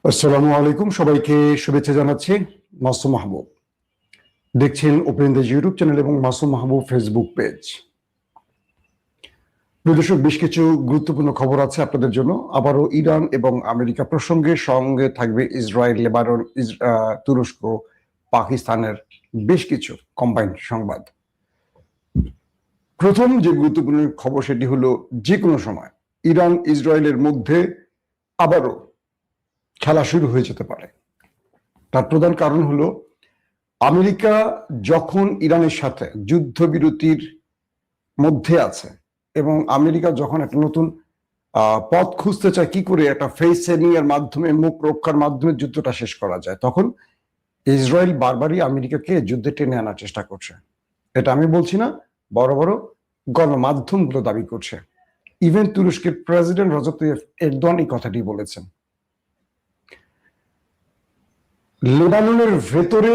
আসসালামু আলাইকুম, সবাইকে শুভেচ্ছা জানাচ্ছি। মাসুম মাহবুব দেখছেন ওপেন দ্য ইউটিউব চ্যানেল এবং মাসুম মাহবুব ফেসবুক পেজ। প্রিয় দর্শক, বেশ কিছু গুরুত্বপূর্ণ খবর আছে আপনাদের জন্য। আবারও ইরান এবং আমেরিকা প্রসঙ্গে সঙ্গে থাকবে ইসরায়েল, লেবানন, তুরস্ক, পাকিস্তানের বেশ কিছু কম্বাইন্ড সংবাদ। প্রথম যে গুরুত্বপূর্ণ খবর সেটি হলো, যে কোনো সময় ইরান ইসরায়েলের মধ্যে আবারও খেলা শুরু হয়ে যেতে পারে। তার প্রধান কারণ হলো, আমেরিকা যখন ইরানের সাথে যুদ্ধবিরতির মধ্যে আছে এবং আমেরিকা যখন একটা নতুন পথ খুঁজতে চায় কি করে একটা ফেস সেভিং এর মাধ্যমে, মুখ রক্ষার মাধ্যমে যুদ্ধটা শেষ করা যায়, তখন ইসরায়েল বারবারই আমেরিকাকে যুদ্ধে টেনে আনার চেষ্টা করছে। এটা আমি বলছি না, বড় বড় গণমাধ্যমগুলো দাবি করছে। ইভেন তুরস্কের প্রেসিডেন্ট রজব তাইয়্যিপ এরদোয়ান এই কথাটি বলেছেন। লেবাননের ভেতরে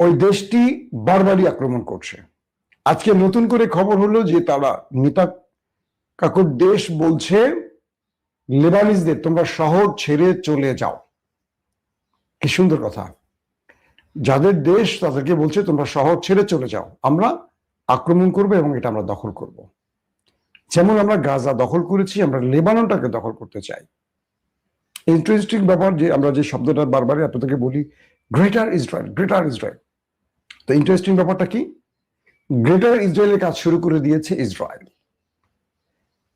ওই দেশটি বারবারই আক্রমণ করছে। আজকে নতুন করে খবর হলো যে তারা নেতা কাকুর দেশ বলছে লেবানিজদের তোমরা শহর ছেড়ে চলে যাও। কি সুন্দর কথা! যাদের দেশ তাদেরকে বলছে তোমরা শহর ছেড়ে চলে যাও, আমরা আক্রমণ করবো এবং এটা আমরা দখল করব। যেমন আমরা গাজা দখল করেছি, আমরা লেবাননটাকে দখল করতে চাই। ইন্টারেস্টিং ব্যাপার যে আমরা যে শব্দটা বারবারই আপনাদেরকে বলি, গ্রেটার ইসরায়েল, গ্রেটার ইসরায়েল। তো ইন্টারেস্টিং ব্যাপারটা কি, গ্রেটার ইসরায়েলের কাজ শুরু করে দিয়েছে ইসরায়েল।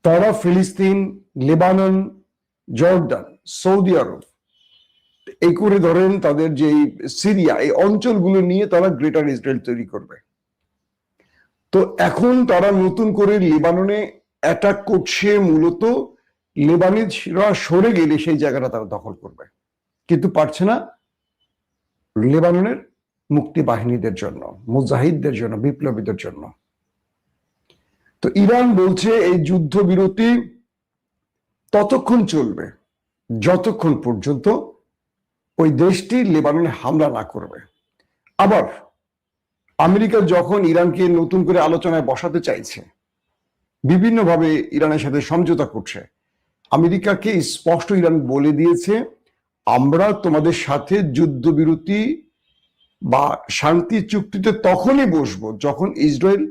তারা ফিলিস্তিন, লেবানন, জর্ডান, সৌদি আরব, এই করে ধরেন তাদের যে সিরিয়া, এই অঞ্চলগুলো নিয়ে তারা গ্রেটার ইসরায়েল তৈরি করবে। তো এখন তারা নতুন করে লেবাননে অ্যাটাক করছে, মূলত লেবানিজরা সরে গেলে সেই জায়গাটা তারা দখল করবে, কিন্তু পারছে না লেবাননের মুক্তি বাহিনীদের জন্য, মুজাহিদদের জন্য, বিপ্লবীদের জন্য। তো ইরান বলছে এই যুদ্ধবিরতি ততক্ষণ চলবে যতক্ষণ পর্যন্ত ওই দেশটি লেবাননে হামলা না করবে। আবার আমেরিকা যখন ইরানকে নতুন করে আলোচনায় বসাতে চাইছে, বিভিন্নভাবে ইরানের সাথে সমঝোতা করছে, আমেরিকাকে স্পষ্ট ইরান বলে দিয়েছে, আমরা তোমাদের সাথে যুদ্ধবিরতি বা শান্তি চুক্তিতে তখনই বসবো যখন ইসরায়েল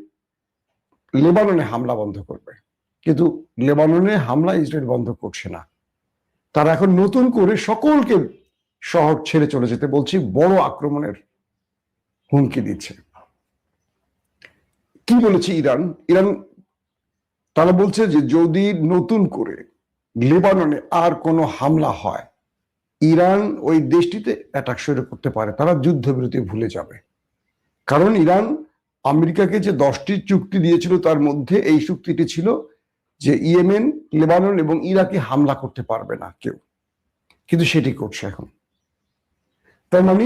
লেবাননে হামলা বন্ধ করবে। কিন্তু লেবাননে হামলা ইসরায়েল বন্ধ করছে না। তারা এখন নতুন করে সকলকে শহর ছেড়ে চলে যেতে বলছি, বড় আক্রমণের হুমকি দিচ্ছে। কি বলেছে ইরান? ইরান তারা বলছে যে যদি নতুন করে লেবাননে আর কোনো হামলা হয়, ইরান ওই দেশটিতে অ্যাটাক শুরু করতে পারে, তারা যুদ্ধবিরতি ভুলে যাবে। কারণ ইরান আমেরিকাকে যে 10টি চুক্তি দিয়েছিল তার মধ্যে এই চুক্তিটি ছিল যে ইয়েমেন, লেবানন এবং ইরাকে হামলা করতে পারবে না কেউ, কিন্তু সেটি করছে এখন। তার মানে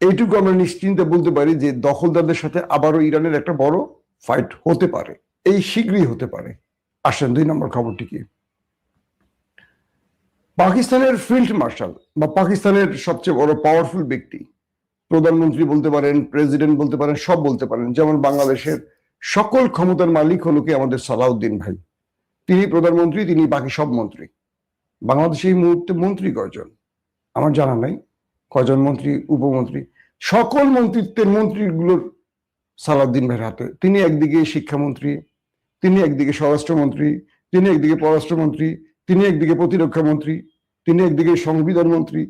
এইটুকু আমরা নিশ্চিন্তে বলতে পারি যে দখলদারদের সাথে আবারও ইরানের একটা বড় ফাইট হতে পারে, এই শীঘ্রই হতে পারে। আসেন 2 নম্বর খবরটি কি, পাকিস্তানের ফিল্ড মার্শাল বা পাকিস্তানের সবচেয়ে বড় পাওয়ারফুল ব্যক্তি, প্রধানমন্ত্রী বলতে পারেন, প্রেসিডেন্ট বলতে পারেন, সব বলতে পারেন, যেমন বাংলাদেশের সকল ক্ষমতার মালিক হলো কি আমাদের সালাউদ্দিন ভাই। তিনি প্রধানমন্ত্রী, তিনি বাকি সব মন্ত্রী। বাংলাদেশে এই মুহূর্তে মন্ত্রী কয়জন আমার জানা নাই, কয়জন মন্ত্রী, উপমন্ত্রী, সকল মন্ত্রিত্বের মন্ত্রীগুলোর সালাউদ্দিন ভাইয়ের হাতে। তিনি একদিকে শিক্ষামন্ত্রী, তিনি একদিকে স্বরাষ্ট্রমন্ত্রী, তিনি একদিকে পররাষ্ট্রমন্ত্রী, তিনি একদিকে প্রতিরক্ষা মন্ত্রী, তিনি একদিকে সংবিধান মন্ত্রী,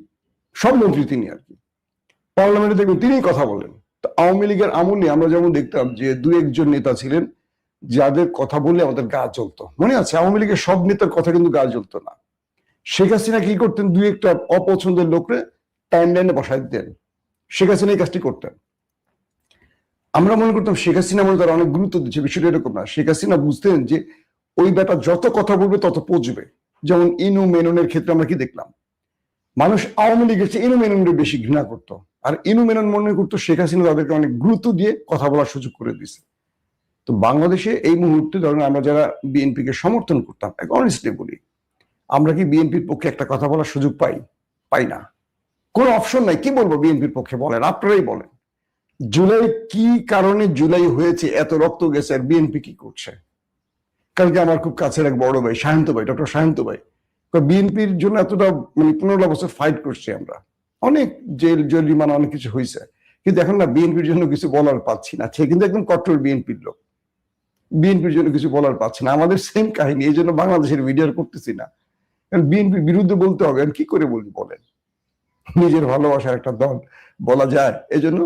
সব মন্ত্রী তিনি আর কি। পার্লামেন্টে দেখবেন তিনি কথা বলেন। তো আওয়ামী লীগের আমলে আমরা যেমন দেখতাম যে 2-1 নেতা ছিলেন যাদের কথা বললে আমাদের গা জ্বলতো, মনে আছে? আওয়ামী লীগের সব নেতার কথা কিন্তু গা জ্বলতো না। শেখ হাসিনা কি করতেন, 2-1টা অপছন্দের লোকরে টাইমলাইনে বসাই দিতেন। শেখ হাসিনা এই কাজটি করতেন। আমরা মনে করতাম শেখ হাসিনা মনে তারা অনেক গুরুত্ব দিচ্ছে, বিষয়টা এরকম না। শেখ হাসিনা বুঝতেন যে ওই বেটা যত কথা বলবে তত পচবে। যেমন ইনু মেননের ক্ষেত্রে আমরা কি দেখলাম, মানুষ আওয়ামী লীগের চেয়ে ইনু মেননের বেশি ঘৃণা করতো, আর ইনু মেনন মনে করতো শেখ হাসিনা তাদেরকে অনেক গুরুত্ব দিয়ে কথা বলার সুযোগ করে দিছে। তো বাংলাদেশে এই মুহূর্তে ধরেন আমরা যারা বিএনপি কে সমর্থন করতাম, অনেস্টলি বলি, আমরা কি বিএনপির পক্ষে একটা কথা বলার সুযোগ পাই? পাই না, কোনো অপশন নাই। কি বলবো বিএনপির পক্ষে? বলেন, আপনারাই বলেন। জুলাই কি কারণে জুলাই হয়েছে, এত রক্ত গেছে, আর বিএনপি কি করছে? কালকে আমার খুব কাছের এক বড় ভাই, সায়ন্ত ভাই, ডক্টর সায়ন্ত ভাই, বিএনপির জন্য এতটা মানে 15 বছর ফাইট করছি আমরা, অনেক জেল জরিমানা অনেক কিছু হয়েছে, কিন্তু এখন না বিএনপির জন্য কিছু বলার পাচ্ছি না। সে কিন্তু একদম কট্টর বিএনপির লোক, বিএনপির জন্য কিছু বলার পাচ্ছি না। আমাদের সেম কাহিনী, এই জন্য বাংলাদেশের ভিডিও করতেছি না, কারণ বিএনপির বিরুদ্ধে বলতে হবে, আর কি করে বলি বলেন, নিজের ভালোবাসার একটা দল বলা যায়, এই জন্য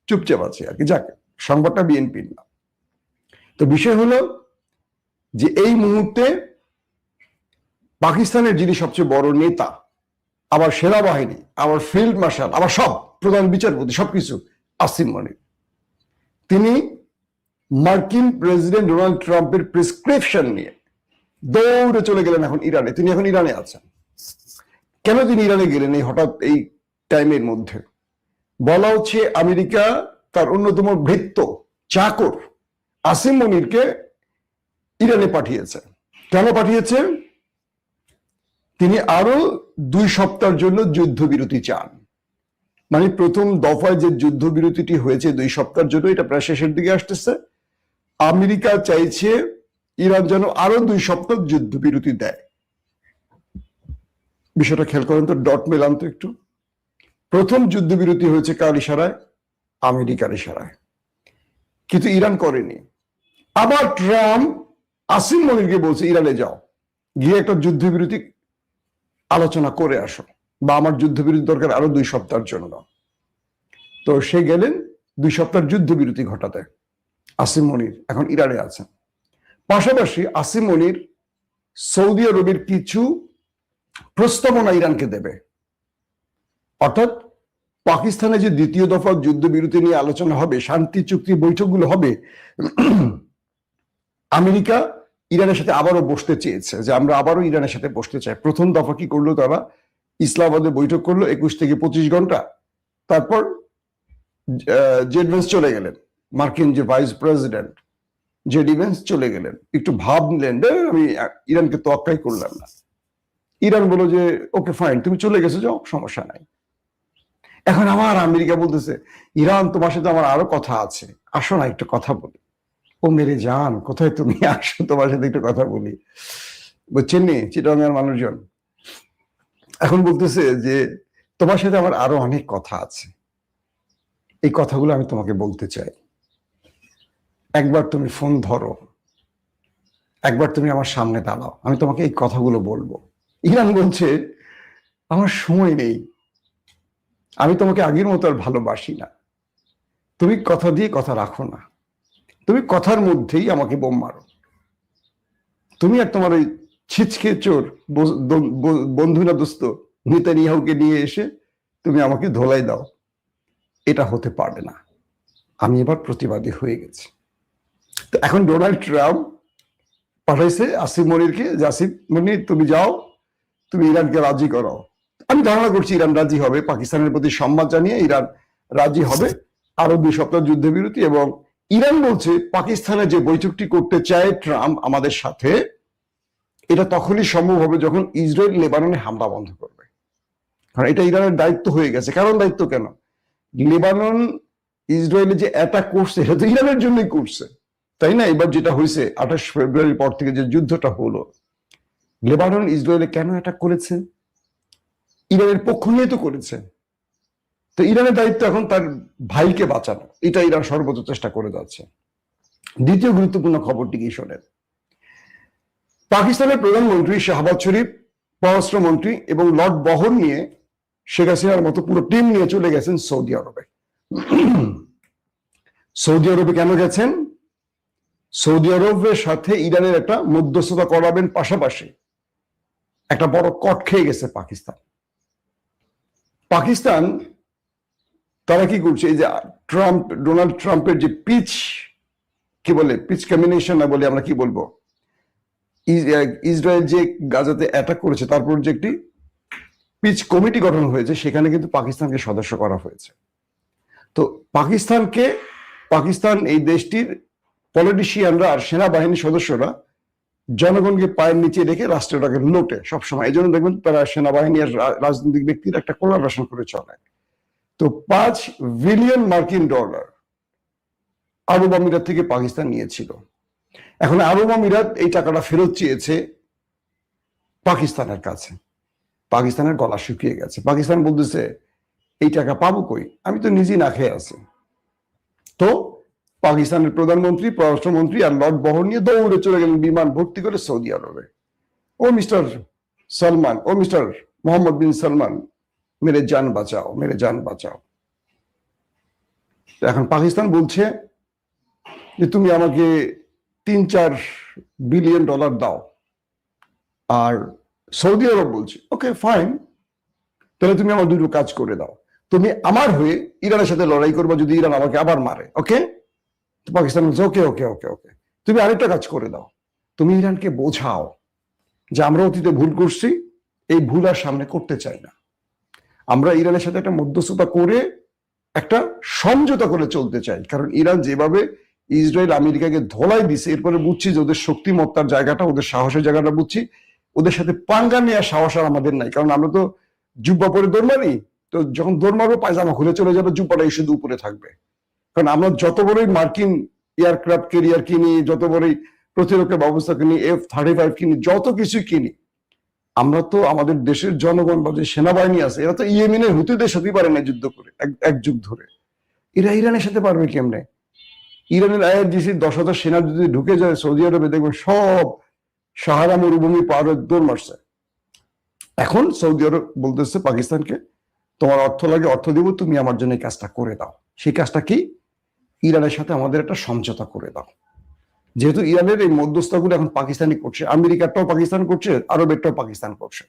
চুপচাপ আছে আর কি। যাক, সংবাদটা বিএনপির না। তো বিষয় হলো যে এই মুহূর্তে পাকিস্তানের যিনি সবচেয়ে বড় নেতা, আবার সেনাবাহিনী, আবার ফিল্ড মার্শাল, আবার সব প্রধান বিচারপতি, সবকিছু, আসিম মনির, তিনি মার্কিন প্রেসিডেন্ট ডোনাল্ড ট্রাম্পের প্রেসক্রিপশন নিয়ে দৌড়ে চলে গেলেন এখন ইরানে। তিনি এখন ইরানে আছেন। কেন তিনি ইরানে গেলেন এই হঠাৎ এই টাইমের মধ্যে? বলা হচ্ছে আমেরিকা তার অন্যতম ভৃত্য চাকর আসিম মনিরকে ইরানে পাঠিয়েছে। কেন পাঠিয়েছে? তিনি আরো 2 সপ্তাহের জন্য যুদ্ধবিরতি চান। মানে প্রথম দফায় যে যুদ্ধবিরতিটি হয়েছে 2 সপ্তাহের জন্য, এটা প্রায় শেষের দিকে আসতেছে। আমেরিকা চাইছে ইরান যেন আরো 2 সপ্তাহ যুদ্ধবিরতি দেয়। বিষয়টা খেয়াল করেন তো, ডট মেলান তো একটু। প্রথম যুদ্ধবিরতি হয়েছে কার ইশারায়? আমেরিকার ইশারায়, কিন্তু ইরান করেনি। আবার ট্রাম্প আসিম মনিরকে বলছে ইরানে যাও, গিয়ে একটা যুদ্ধবিরতি আলোচনা করে আসো, বা আমার যুদ্ধবিরতি দরকার আরো 2 সপ্তাহের জন্য। তো সে গেলেন 2 সপ্তাহের যুদ্ধবিরতি ঘটাতে। আসিম মনির এখন ইরানে আছেন। পাশাপাশি আসিম মনির সৌদি আরবের কিছু প্রস্তাবনা ইরানকে দেবে, অর্থাৎ পাকিস্তানে যে 2য় দফা যুদ্ধবিরতি নিয়ে আলোচনা হবে, শান্তি চুক্তি বৈঠকগুলো হবে, আমেরিকা ইরানের সাথে আবারও বসতে চেয়েছে, যে আমরা আবারও ইরানের সাথে বসতে চাই। প্রথম দফা কি করলো তারা? ইসলামাবাদে বৈঠক করলো 21 থেকে 25 ঘন্টা। তারপর জেড ভেন্স চলে গেলেন, মার্কিন যে ভাইস প্রেসিডেন্ট জেড ভেন্স চলে গেলেন, একটু ভাব নিলেন, আমি ইরানকে তোয়াক্কাই করলাম না। ইরান বলল যে ওকে ফাইন, তুমি চলে গেছো, যাও, সমস্যা নাই। এখন আমার আমেরিকা বলতেছে ইরান তোমার সাথে আমার আরো কথা আছে, আসো না একটু কথা বলি। ও মেরে জান, কোথায় তুমি, আসো তোমার সাথে একটু কথা বলি। বুঝছেন নি চিটাগাঙ্গের মানুষজন? এখন বলতেছে যে তোমার সাথে আমার আরো অনেক কথা আছে, এই কথাগুলো আমি তোমাকে বলতে চাই, একবার তুমি ফোন ধরো, একবার তুমি আমার সামনে দাঁড়াও, আমি তোমাকে এই কথাগুলো বলবো। ইরান বলছে আমার সময় নেই, আমি তোমাকে আগের মতো আর ভালোবাসি না, তুমি কথা দিয়ে কথা রাখো না, তুমি কথার মধ্যেই আমাকে বোম মারো, তুমি আর তোমার ওই ছিচকে চোর বন্ধু না দোস্ত নেতানিয়াহুকে নিয়ে এসে তুমি আমাকে ধোলাই দাও, এটা হতে পারবে না। আমি এবার প্রতিবাদী হয়ে গেছি। তো এখন ডোনাল্ড ট্রাম্প পাঠাইছে আসিম মনিরকে, যে আসিম মনির তুমি যাও, তুমি ইরানকে রাজি করাও। আমি ধারণা করছি ইরান রাজি হবে, পাকিস্তানের প্রতি সম্মান জানিয়ে ইরান রাজি হবে, আরো 2 সপ্তাহ যুদ্ধবিরতি। এবং ইরান বলছে পাকিস্তানে যে বৈঠকটি করতে চায় ট্রাম্প আমাদের সাথে, এটা তখনই সম্ভব হবে যখন ইসরায়েল লেবাননে হামলা বন্ধ করবে, কারণ এটা ইরানের দায়িত্ব হয়ে গেছে। কারণ দায়িত্ব কেন? লেবানন ইসরায়েলে যে অ্যাটাক করছে এটা তো ইরানের জন্যই করছে, তাই না? এবার যেটা হয়েছে 28 ফেব্রুয়ারির পর থেকে যে যুদ্ধটা হলো, লেবানন ইসরায়েলে কেন অ্যাটাক করেছে? ইরানের পক্ষ নিয়ে তো করেছে। তো ইরানের দায়িত্ব এখন তার ভাইকে বাঁচানো, এটা ইরান সর্বোচ্চ চেষ্টা করে যাচ্ছে। দ্বিতীয় গুরুত্বপূর্ণ খবরটি কি শোনেন। পাকিস্তানের প্রধানমন্ত্রী শাহবাজ শরীফ, পররাষ্ট্রমন্ত্রী এবং লর্ড বহর নিয়ে শেখ হাসিনার মতো পুরো টিম নিয়ে চলে গেছেন সৌদি আরবে। সৌদি আরবে কেন গেছেন? সৌদি আরবের সাথে ইরানের একটা মধ্যস্থতা করাবেন, পাশাপাশি একটা বড় কট খেয়ে গেছে পাকিস্তান। পাকিস্তান তারা কি করছে, এই যে ডোনাল্ড ট্রাম্পের যে পিচ, কি বলে, পিচ কম্বিনেশন না বলে আমরা কি বলবো, ইসরায়েল যে গাজাতে অ্যাটাক করেছে, তারপর যে একটি পিচ কমিটি গঠন হয়েছে, সেখানে কিন্তু পাকিস্তানকে সদস্য করা হয়েছে। তো পাকিস্তান এই দেশটির পলিটিশিয়ানরা আর সেনাবাহিনীর সদস্যরা জনগণকে পায়ের নিচে রেখে রাষ্ট্রটাকে লোটে সবসময়। এই জন্য দেখবেন তারা সেনাবাহিনী আর রাজনৈতিক ব্যক্তির একটা কোলাবরেশন করে চলে। তো $5 বিলিয়ন মার্কিন আরব আমিরাত থেকে পাকিস্তান নিয়েছিল। এখন আরব আমিরাত এই টাকাটা ফেরত চেয়েছে পাকিস্তানের কাছে। পাকিস্তানের গলা শুকিয়ে গেছে। পাকিস্তান বলতেছে এই টাকা পাবো কই, আমি তো নিজেই না খেয়ে আছি। তো পাকিস্তানের প্রধানমন্ত্রী, পররাষ্ট্রমন্ত্রী আর লর্ড বহর নিয়ে দৌড়ে চলে গেলেন বিমান ভর্তি করে সৌদি আরবে। ও মিস্টার সালমান, ও মিস্টার মোহাম্মদ বিন সালমান, মেরে জান বাঁচাও, মেরে জান বাঁচাও। এখন পাকিস্তান বলছে যে তুমি আমাকে 3-4 বিলিয়ন ডলার দাও, আর সৌদি আরব বলছে ওকে ফাইন, তাহলে তুমি আমার দুটো কাজ করে দাও। তুমি আমার হয়ে ইরানের সাথে লড়াই করবা যদি ইরান আমাকে আবার মারে, ওকে? তো পাকিস্তান বলছে ওকে ওকে ওকে ওকে। তুমি আরেকটা কাজ করে দাও, তুমি ইরানকে বোঝাও যে আমরা অতীতে ভুল করছি, এই ভুল আর সামনে করতে চাই না। আমরা ইরানের সাথে একটা মধ্যস্থতা করে একটা সমঝোতা করে চলতে চাই, কারণ ইরান যেভাবে ইসরায়েল আমেরিকাকে ধোলাই দিছে, এরপরে বুঝছি যে ওদের শক্তিমত্তার জায়গাটা, ওদের সাহসের জায়গাটা বুঝছি। ওদের সাথে পাঙ্গা নেওয়ার সাহস আর আমাদের নাই, কারণ আমরা তো জুব্বা পরে দৌড় মারি, তো যখন দৌড় মারবো পায়জামা খুলে চলে যাবে, জুব্বাটা শুধু উপরে থাকবে। কারণ আমরা যত বড়ই মার্কিন এয়ারক্রাফট ক্যারিয়ার কিনি, যত বড়ই প্রতিরক্ষা ব্যবস্থা কিনি, F-35 কিনি, যত কিছু কিনি, আমরা তো আমাদের দেশের জনগণ বা যে সেনাবাহিনী আছে, এরা তো ইয়েমেনের হুতিদের সাথে পারে না যুদ্ধ করে এক যুগ ধরে। এরা ইরানের সাথে পারবে কেমনে? ইরানের IRGC 10,000 সেনা যদি ঢুকে যায় সৌদি আরবে, দেখবেন সব সাহারা মরুভূমি পার হয়ে দৌড় মারছে। এখন সৌদি আরব বলতেছে পাকিস্তানকে তোমার অর্থ লাগে, অর্থ দিব, তুমি আমার জন্য এই কাজটা করে দাও। সেই কাজটা কি? ইরানের সাথে আমাদের একটা সমঝোতা করে দাও। যেহেতু ইরানের এই মধ্যস্থতাগুলো এখন পাকিস্তানি করছে, আমেরিকাটাও পাকিস্তান করছে, আরবেরটাও পাকিস্তান করছে।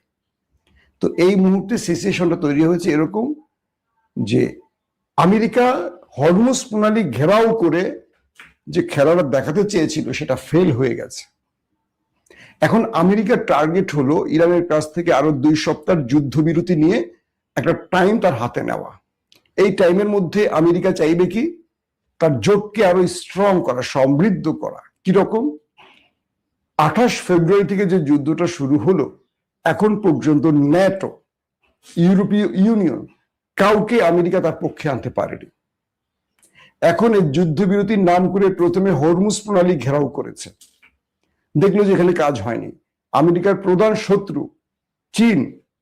তো এই মুহূর্তে সিচুয়েশনটা তৈরি হয়েছে এরকম যে আমেরিকা হরমুজ প্রণালী ঘেরাও করে যে খেলাটা দেখাতে চেয়েছিল সেটা ফেল হয়ে গেছে। এখন আমেরিকার টার্গেট হলো ইরানের কাছ থেকে আরো 2 সপ্তাহ যুদ্ধবিরতি নিয়ে একটা টাইম তার হাতে নেওয়া। এই টাইমের মধ্যে আমেরিকা চাইবে কি, তার জোটকে আরো স্ট্রং করা, সমৃদ্ধ করা। কিরকম? 28 ফেব্রুয়ারি থেকে যে যুদ্ধটা শুরু হলো, এখন পর্যন্ত ন্যাটো, ইউরোপীয় ইউনিয়ন কাউকে আমেরিকা তার পক্ষে আনতে পারেনি। এখন এই যুদ্ধবিরতির নাম করে প্রথমে হরমুজ প্রণালী ঘেরাও করেছে, দেখলো যে এখানে কাজ হয়নি। আমেরিকার প্রধান শত্রু চীন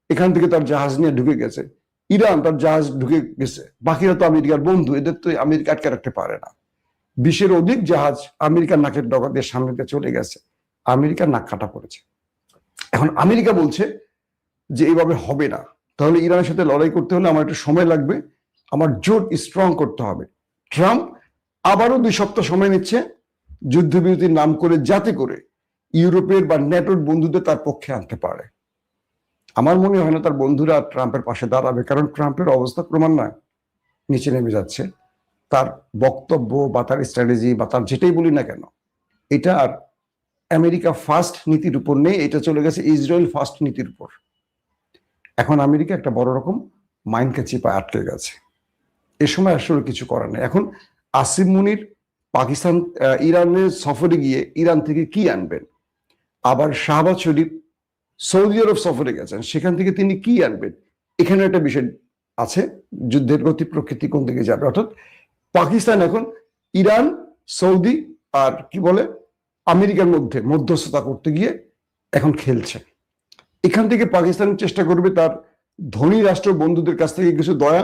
এখান থেকে তার জাহাজ নিয়ে ঢুকে গেছে, ইরান তার জাহাজ ঢুকে গেছে, বাকিরা তো আমেরিকার বন্ধু, এদের তো আমেরিকা আটকে রাখতে পারে না। 20-এর অধিক জাহাজ আমেরিকার নাকের ডগা দিয়ে সামনে দিয়ে চলে গেছে, আমেরিকার নাক কাটা পড়েছে। এখন আমেরিকা বলছে যে এইভাবে হবে না, তাহলে ইরানের সাথে লড়াই করতে হলে আমার একটু সময় লাগবে, আমার জোট স্ট্রং করতে হবে। ট্রাম্প আবারও 2 সপ্তাহ সময় নিচ্ছে যুদ্ধবিরতির নাম করে, যাতে করে ইউরোপের বা ন্যাটোর বন্ধুদের তার পক্ষে আনতে পারে। আমার মনে হয় না তার বন্ধুরা ট্রাম্পের পাশে দাঁড়াবে, কারণ ট্রাম্পের অবস্থা ক্রমান্বয়ে নিচে নেমে যাচ্ছে। তার বক্তব্য বা তার স্ট্র্যাটেজি বা তার যেটাই বলি না কেন, এটা আর আমেরিকা ফার্স্ট নীতির উপর নেই, এটা চলে গেছে ইসরায়েল ফার্স্ট নীতির উপর। এখন আমেরিকা একটা বড় রকম মাইন্ডকে চিপায় আটকে গেছে। এ সময় আসলে কিছু করার নেই। এখন আসিম মুনির পাকিস্তান ইরানের সফরে গিয়ে ইরান থেকে কি আনবেন? আবার শাহবাজ শরীফ সৌদি আরব সফরে গেছেন, সেখান থেকে তিনি কি আনবেন? এখানে একটা বিষয় আছে, যুদ্ধের গতি প্রকৃতি কোন দিকে যাবে। অর্থাৎ পাকিস্তান এখন ইরান, সৌদি আর কি বলে আমেরিকার মধ্যে মধ্যস্থতা করতে গিয়ে এখন খেলছে। এখান থেকে পাকিস্তান চেষ্টা করবে তার ধনী রাষ্ট্র বন্ধুদের কাছ থেকে কিছু দয়া,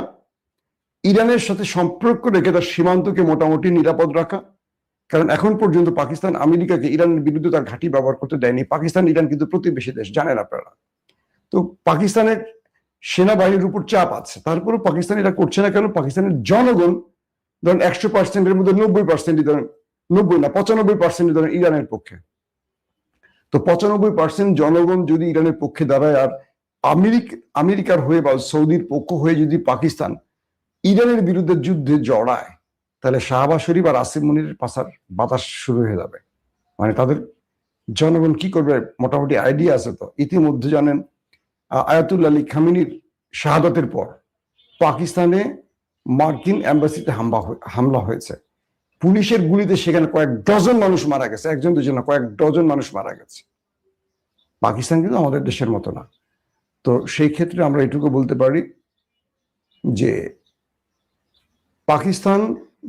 ইরানের সাথে সম্পর্ক রেখে তার সীমান্তকে মোটামুটি নিরাপদ রাখা। কারণ এখন পর্যন্ত পাকিস্তান আমেরিকাকে ইরানের বিরুদ্ধে তার ঘাঁটি ব্যবহার করতে দেয়নি। পাকিস্তান ইরান কিন্তু প্রতিবেশী দেশ, জানেন আপনারা। তো পাকিস্তানের সেনাবাহিনীর উপর চাপ আছে, তারপরেও পাকিস্তান এটা করছে না কেন? পাকিস্তানের জনগণ ধরেন 100%-এর মধ্যে 90%, ধরেন 90 না 95% ধরেন ইরানের পক্ষে। তো 95% জনগণ যদি ইরানের পক্ষে দাঁড়ায় আর আমেরিকার হয়ে বা সৌদির পক্ষ হয়ে যদি পাকিস্তান ইরানের বিরুদ্ধে যুদ্ধে জড়ায়, তাহলে শাহবাজ শরীফ আর আসিম মুনিরের পাশার বাতাস শুরু হয়ে যাবে। মানে তাদের জনগণ কি করবে মোটামুটি আইডিয়া আছে। তো ইতিমধ্যে জানেন আয়াতুল্লাহ আলী খামেনির শাহাদাতের পর পাকিস্তানে মার্কিন এম্বাসিতে হামলা হয়েছে, পুলিশের গুলিতে সেখানে কয়েক ডজন মানুষ মারা গেছে, একজন দুজন না, কয়েক ডজন মানুষ মারা গেছে। পাকিস্তান কিন্তু আমাদের দেশের মতো না। তো সেই ক্ষেত্রে আমরা এটুকু বলতে পারি যে পাকিস্তান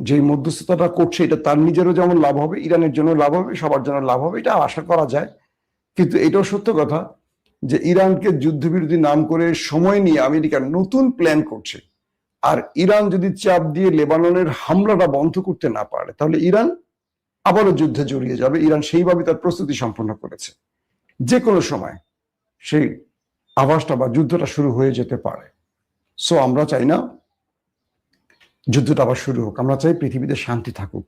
যে মধ্যস্থতাটা করছে, এটা তার নিজেরও যেমন লাভ হবে, ইরানের জন্য লাভ হবে, সবার জন্য লাভ হবে, এটা আশা করা যায়। কিন্তু এটাও সত্য কথা যে ইরানকে যুদ্ধবিরতি নাম করে সময় নিয়ে আমেরিকা নতুন প্ল্যান করছে, আর ইরান যদি চাপ দিয়ে লেবাননের হামলাটা বন্ধ করতে না পারে তাহলে ইরান আবারও যুদ্ধে জড়িয়ে যাবে। ইরান সেইভাবে তার প্রস্তুতি সম্পন্ন করেছে, যে কোনো সময় সেই আভাসটা বা যুদ্ধটা শুরু হয়ে যেতে পারে। সো আমরা চাই না যুদ্ধটা আবার শুরু হোক, আমরা চাই পৃথিবীতে শান্তি থাকুক।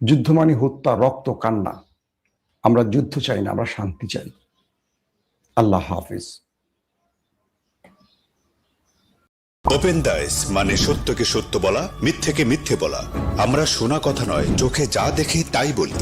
যুদ্ধ মানে হত্যা, রক্ত, কান্না। আমরা যুদ্ধ চাই না, আমরা শান্তি চাই। আল্লাহ হাফিজ। ওপেন দাইস মানে সত্যকে সত্য বলা, মিথ্যেকে মিথ্যে বলা। আমরা শোনা কথা নয়, চোখে যা দেখি তাই বলি।